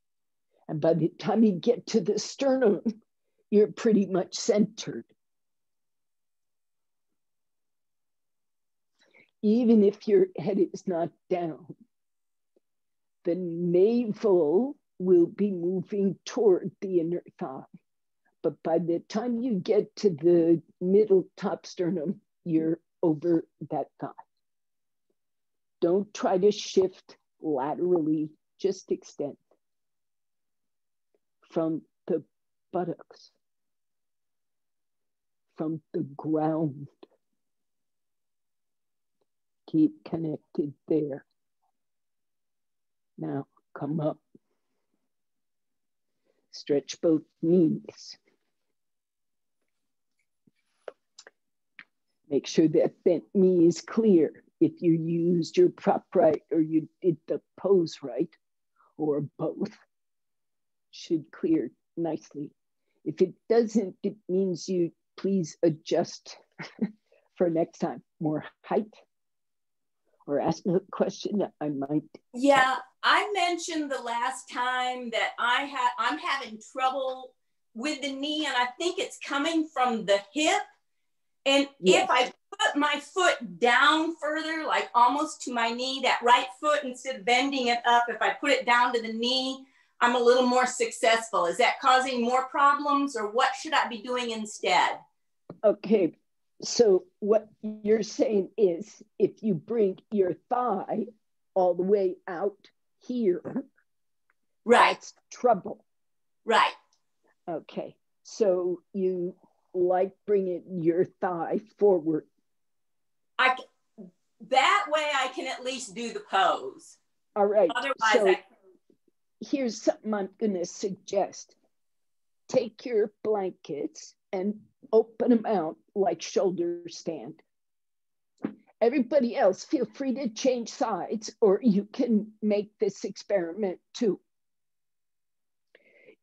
And by the time you get to the sternum, you're pretty much centered. Even if your head is not down, the navel will be moving toward the inner thigh. But by the time you get to the middle top sternum, you're over that thigh. Don't try to shift laterally, just extend from the buttocks, from the ground. Keep connected there. Now come up. Stretch both knees. Make sure that bent knee is clear. If you used your prop right or you did the pose right or both, should clear nicely. If it doesn't, it means you please adjust for next time. More height. Or ask a question that I might. Yeah, I mentioned the last time that I'm having trouble with the knee, and I think it's coming from the hip. And yes, if I put my foot down further, like almost to my knee, that right foot, instead of bending it up, if I put it down to the knee, I'm a little more successful. Is that causing more problems, or what should I be doing instead? Okay. So what you're saying is if you bring your thigh all the way out here, right, that's trouble. Right. Okay. So you like bringing your thigh forward. That way I can at least do the pose. All right. Otherwise, so here's something I'm going to suggest. Take your blankets and open them out like shoulder stand. Everybody else, feel free to change sides, or you can make this experiment too.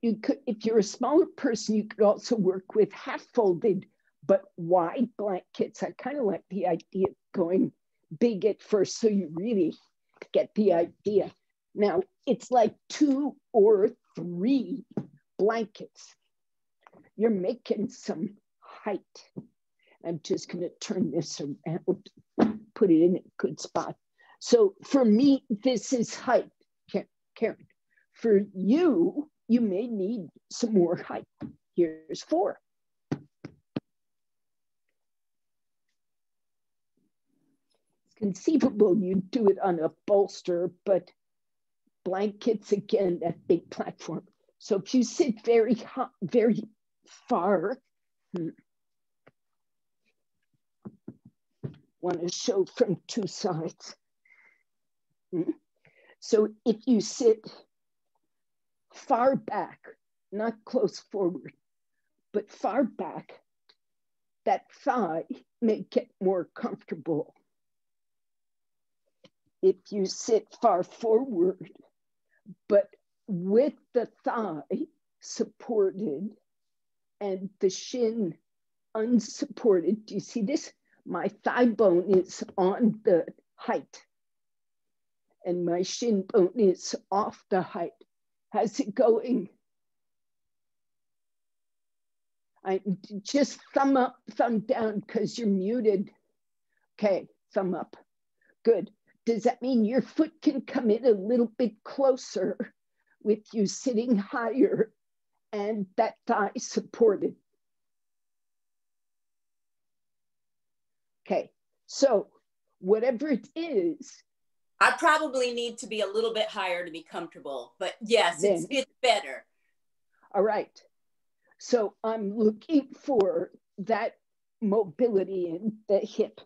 You could, if you're a smaller person, you could also work with half folded but wide blankets. I kind of like the idea of going big at first so you really get the idea. Now, it's like 2 or 3 blankets. You're making some height. I'm just going to turn this around, put it in a good spot. So for me, this is height, Karen. For you, you may need some more height. Here's 4. It's conceivable you'd do it on a bolster, but blankets, again, that big platform. So if you sit very far, want to show from 2 sides. So if you sit far back, not close forward, but far back, that thigh may get more comfortable. If you sit far forward, but with the thigh supported and the shin unsupported, do you see this? My thigh bone is on the height and my shin bone is off the height. How's it going? I just thumb up, thumb down, because you're muted. Okay, thumb up. Good. Does that mean your foot can come in a little bit closer with you sitting higher and that thigh supported? Okay, so whatever it is. I probably need to be a little bit higher to be comfortable, but yes, it's better. All right. So I'm looking for that mobility in the hip.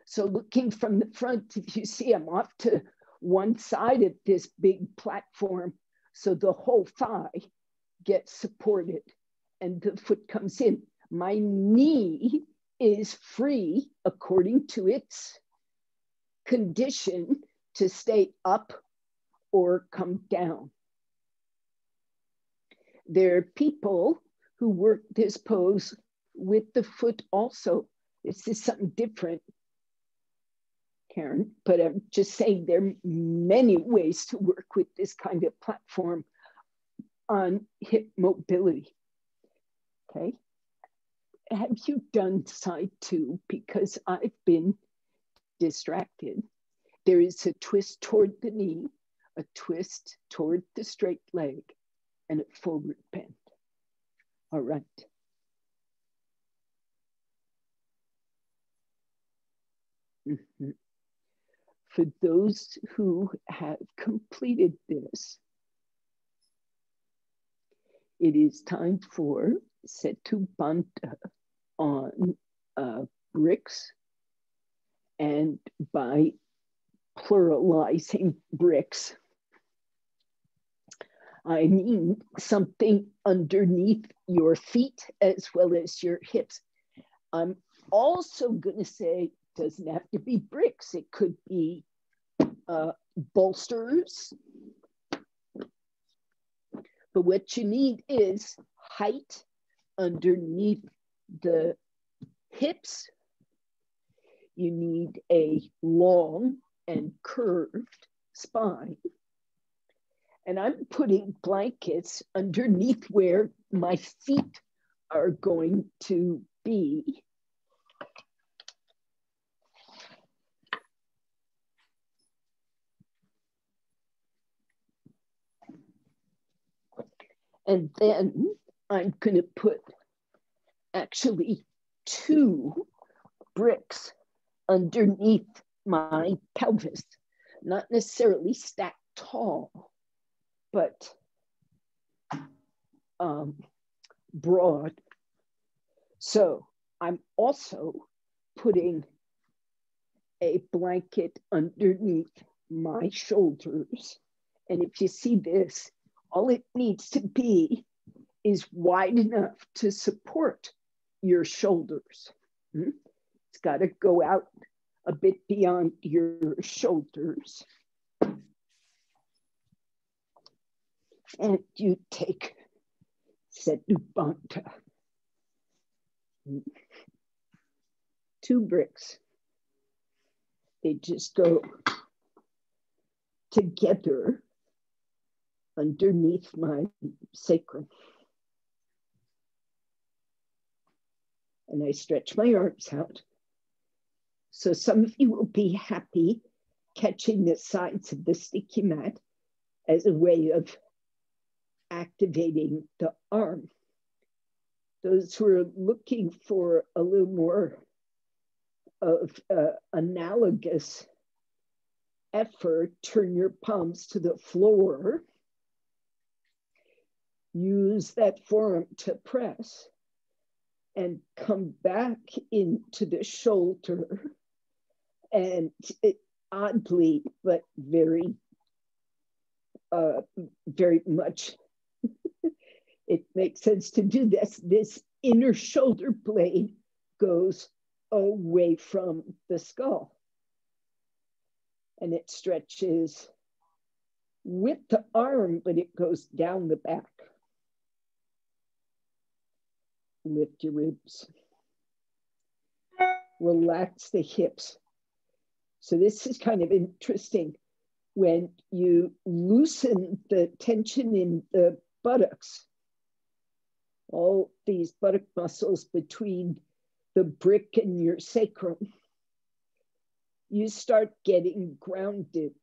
So looking from the front, if you see, I'm off to one side of this big platform, so the whole thigh gets supported and the foot comes in. My knee is free according to its condition to stay up or come down. There are people who work this pose with the foot also. This is something different, Karen, but I'm just saying there are many ways to work with this kind of platform on hip mobility. Okay. Have you done side 2? Because I've been distracted. There is a twist toward the knee, a twist toward the straight leg, and a forward bend. All right. For those who have completed this, it is time for Setu Banta on bricks, and by pluralizing bricks, I mean something underneath your feet as well as your hips. I'm also going to say, doesn't have to be bricks. It could be bolsters. But what you need is height underneath the hips. You need a long and curved spine. And I'm putting blankets underneath where my feet are going to be. And then I'm going to put actually 2 bricks underneath my pelvis, not necessarily stacked tall, but broad. So I'm also putting a blanket underneath my shoulders. And if you see this, all it needs to be is wide enough to support your shoulders. It's got to go out a bit beyond your shoulders. And you take Setu Banta. 2 bricks. They just go together underneath my sacrum. And I stretch my arms out. So some of you will be happy catching the sides of the sticky mat as a way of activating the arm. Those who are looking for a little more of analogous effort, turn your palms to the floor. Use that forearm to press and come back into the shoulder. And oddly, but very much, it makes sense to do this. This inner shoulder blade goes away from the skull. And it stretches with the arm, but it goes down the back. Lift your ribs. Relax the hips. So this is kind of interesting. When you loosen the tension in the buttocks, all these buttock muscles between the brick and your sacrum, you start getting grounded.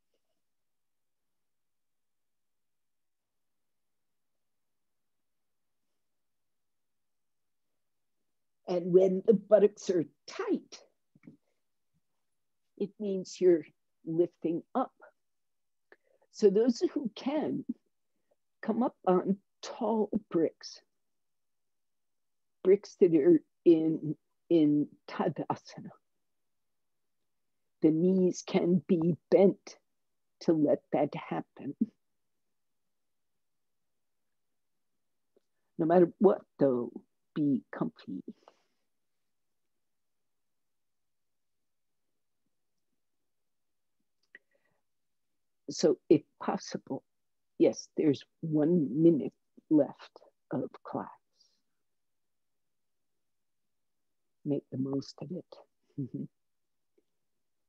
And when the buttocks are tight, it means you're lifting up. So those who can, come up on tall bricks that are in Tadasana. The knees can be bent to let that happen. No matter what, though, be comfy. So if possible, yes, there's 1 minute left of class. Make the most of it.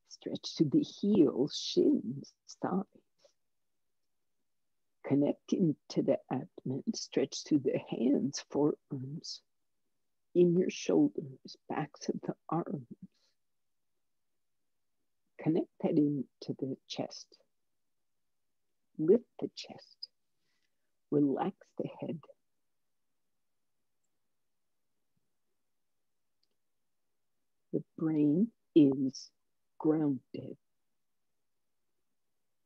Stretch to the heels, shins, thighs. Connect into the abdomen, stretch to the hands, forearms, inner shoulders, backs of the arms. Connect that into the chest. Lift the chest. Relax the head. The brain is grounded.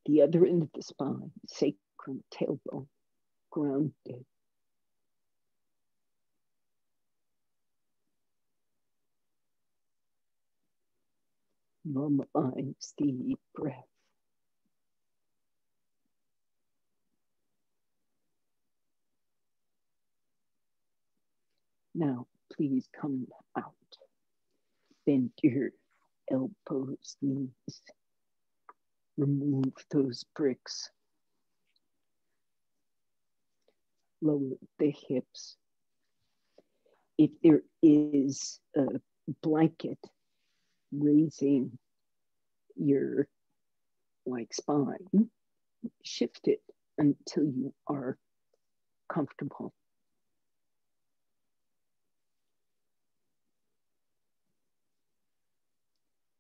The other end of the spine, sacrum, tailbone, grounded. Normalize the breath. Now, please come out. Bend your elbows, knees. Remove those bricks. Lower the hips. If there is a blanket raising your spine, shift it until you are comfortable.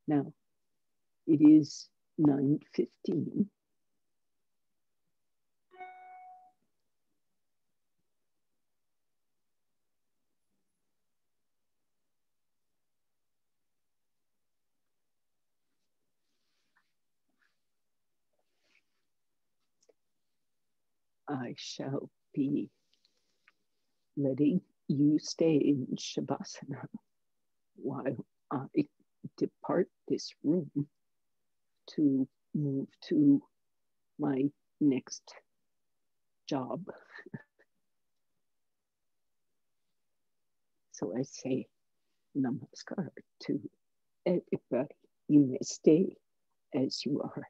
Now, it is 9:15. I shall be letting you stay in Shavasana while I depart this room to move to my next job. So I say namaskar to everybody. You may stay as you are.